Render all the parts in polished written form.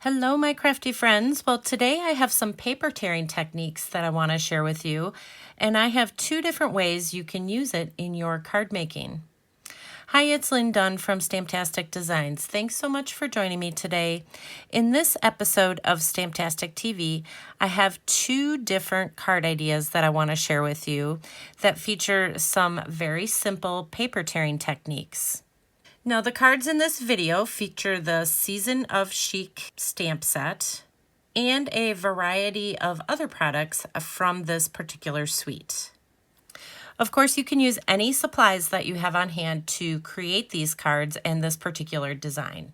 Hello, my crafty friends. Well, today I have some paper tearing techniques that I want to share with you, and I have two different ways you can use it in your card making. Hi, it's Lynn Dunn from Stamptastic Designs. Thanks so much for joining me today. In this episode of Stamptastic TV, I have two different card ideas that I want to share with you that feature some very simple paper tearing techniques. Now, the cards in this video feature the Season of Chic stamp set and a variety of other products from this particular suite. Of course, you can use any supplies that you have on hand to create these cards and this particular design.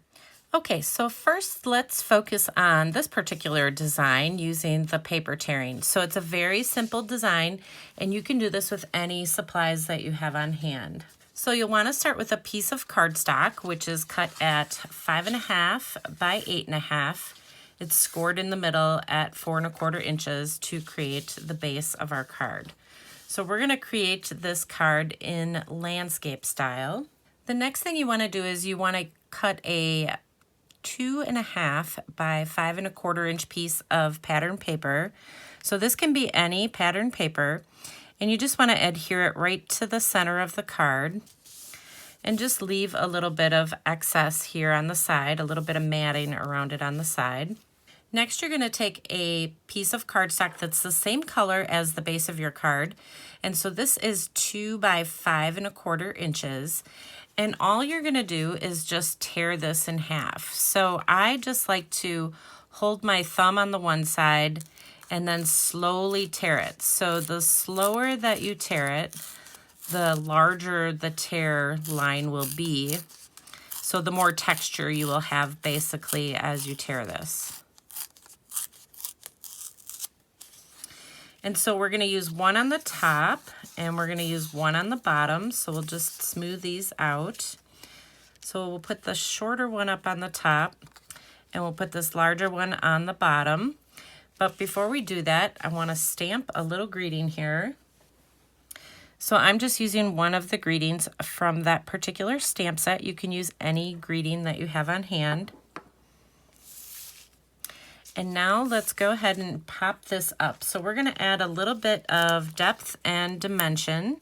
Okay, so first let's focus on this particular design using the paper tearing. So it's a very simple design, and you can do this with any supplies that you have on hand. So you'll want to start with a piece of cardstock, which is cut at 5.5 by 8.5. It's scored in the middle at 4.25 inches to create the base of our card. So we're going to create this card in landscape style. The next thing you want to do is you want to cut a 2.5 by 5.25 inch piece of pattern paper. So this can be any pattern paper. And you just want to adhere it right to the center of the card and just leave a little bit of excess here on the side, a little bit of matting around it on the side. Next, you're going to take a piece of cardstock that's the same color as the base of your card. And so this is 2 by 5.25 inches. And all you're going to do is just tear this in half. So I just like to hold my thumb on the one side and then slowly tear it. So the slower that you tear it, the larger the tear line will be. So the more texture you will have basically as you tear this. And so we're going to use one on the top and we're going to use one on the bottom. So we'll just smooth these out. So we'll put the shorter one up on the top and we'll put this larger one on the bottom. But before we do that, I want to stamp a little greeting here. So I'm just using one of the greetings from that particular stamp set. You can use any greeting that you have on hand. And now let's go ahead and pop this up. So we're going to add a little bit of depth and dimension.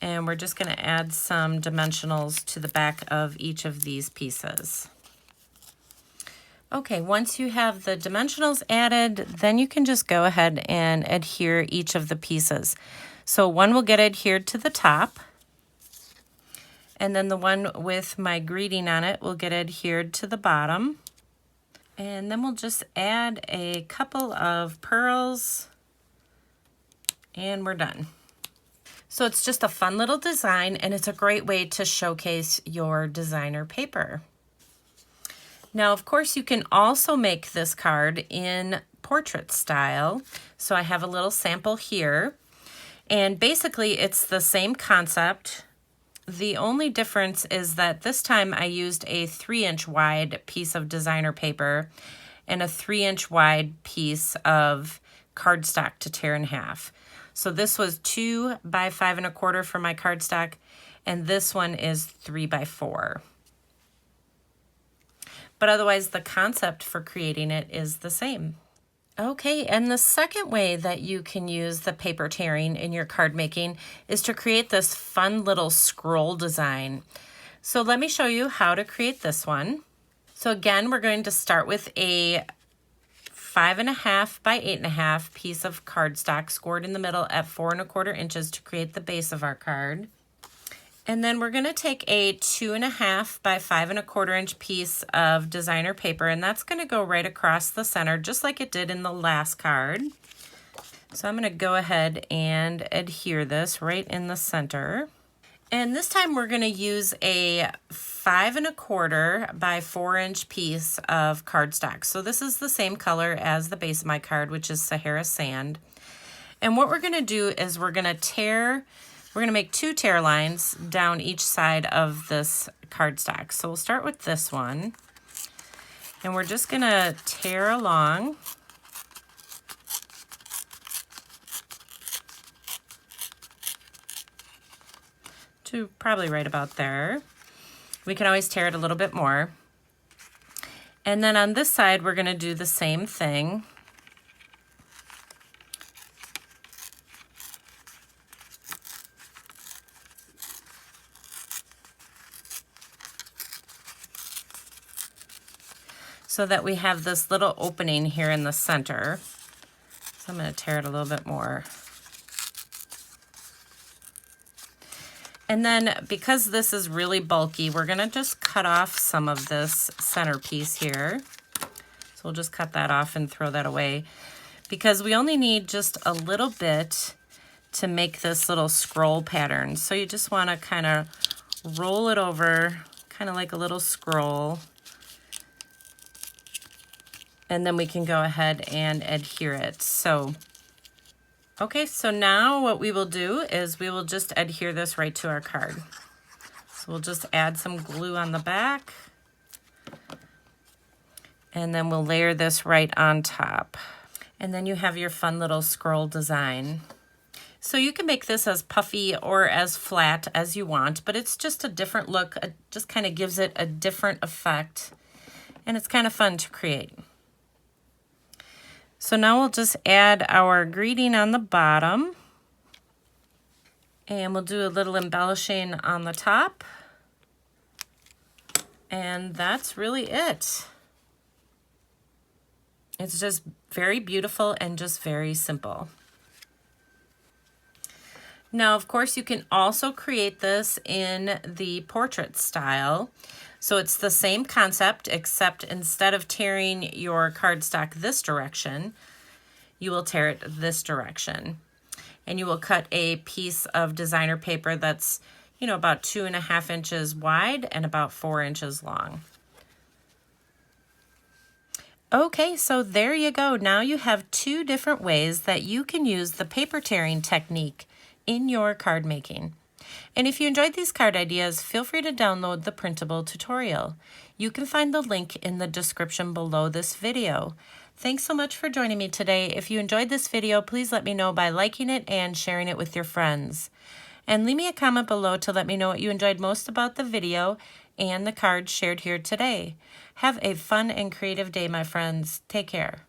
And we're just going to add some dimensionals to the back of each of these pieces. Okay, once you have the dimensionals added, then you can just go ahead and adhere each of the pieces. So one will get adhered to the top, and then the one with my greeting on it will get adhered to the bottom. And then we'll just add a couple of pearls, and we're done. So it's just a fun little design, and it's a great way to showcase your designer paper. Now, of course, you can also make this card in portrait style. So I have a little sample here. And basically, it's the same concept. The only difference is that this time I used a 3-inch wide piece of designer paper and a 3-inch wide piece of cardstock to tear in half. So this was 2 by 5.25 for my cardstock, and this one is 3 by 4. But otherwise, the concept for creating it is the same. Okay, and the second way that you can use the paper tearing in your card making is to create this fun little scroll design. So let me show you how to create this one. So again, we're going to start with a 5.5 by 8.5 piece of cardstock scored in the middle at 4.25 inches to create the base of our card. And then we're going to take a 2.5 by 5.25 inch piece of designer paper, and that's going to go right across the center, just like it did in the last card. So I'm going to go ahead and adhere this right in the center. And this time we're going to use a 5.25 by 4 inch piece of cardstock. So this is the same color as the base of my card, which is Sahara Sand. And what we're going to do is we're going to make 2 tear lines down each side of this cardstock. So we'll start with this one, and we're just going to tear along. To probably right about there. We can always tear it a little bit more. And then on this side, we're going to do the same thing. So that we have this little opening here in the center. So I'm going to tear it a little bit more. And then because this is really bulky, we're going to just cut off some of this centerpiece here. So we'll just cut that off and throw that away, because we only need just a little bit to make this little scroll pattern. So you just want to kind of roll it over, kind of like a little scroll. And then we can go ahead and adhere it. So, okay, so now what we will do is we will just adhere this right to our card. So we'll just add some glue on the back. And then we'll layer this right on top. And then you have your fun little scroll design. So you can make this as puffy or as flat as you want, but it's just a different look. It just kind of gives it a different effect. And it's kind of fun to create. So now we'll just add our greeting on the bottom, and we'll do a little embellishing on the top, and that's really it. It's just very beautiful and just very simple. Now, of course, you can also create this in the portrait style. So it's the same concept, except instead of tearing your cardstock this direction, you will tear it this direction. And you will cut a piece of designer paper that's, you know, about 2.5 inches wide and about 4 inches long. Okay, so there you go. Now you have 2 different ways that you can use the paper tearing technique in your card making. And if you enjoyed these card ideas, feel free to download the printable tutorial. You can find the link in the description below this video. Thanks so much for joining me today. If you enjoyed this video, please let me know by liking it and sharing it with your friends. And leave me a comment below to let me know what you enjoyed most about the video and the cards shared here today. Have a fun and creative day, my friends. Take care.